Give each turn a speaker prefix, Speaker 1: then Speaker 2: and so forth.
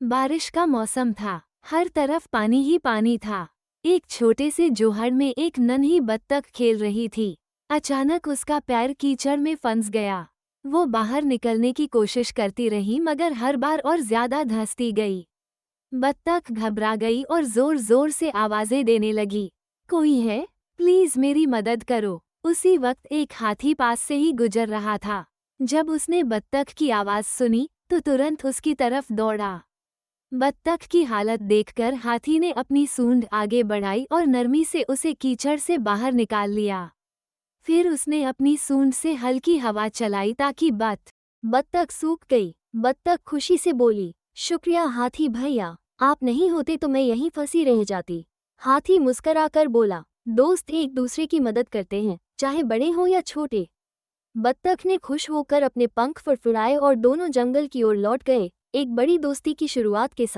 Speaker 1: बारिश का मौसम था, हर तरफ पानी ही पानी था। एक छोटे से जोहड़ में एक नन्ही बत्तख खेल रही थी। अचानक उसका पैर कीचड़ में फंस गया। वो बाहर निकलने की कोशिश करती रही मगर हर बार और ज्यादा धंसती गई। बत्तख घबरा गई और जोर जोर से आवाजें देने लगी, कोई है? प्लीज मेरी मदद करो। उसी वक्त एक हाथी पास से ही गुजर रहा था। जब उसने बत्तख की आवाज सुनी तो तुरंत उसकी तरफ दौड़ा। बत्तख की हालत देखकर हाथी ने अपनी सूंड आगे बढ़ाई और नरमी से उसे कीचड़ से बाहर निकाल लिया। फिर उसने अपनी सूंड से हल्की हवा चलाई ताकि बत्तख सूख गई। बत्तख खुशी से बोली, शुक्रिया हाथी भैया, आप नहीं होते तो मैं यहीं फंसी रह जाती। हाथी मुस्कराकर बोला, दोस्त एक दूसरे की मदद करते हैं, चाहे बड़े हों या छोटे। बत्तख ने खुश होकर अपने पंख फड़फड़ाए और दोनों जंगल की ओर लौट गए, एक बड़ी दोस्ती की शुरुआत के साथ।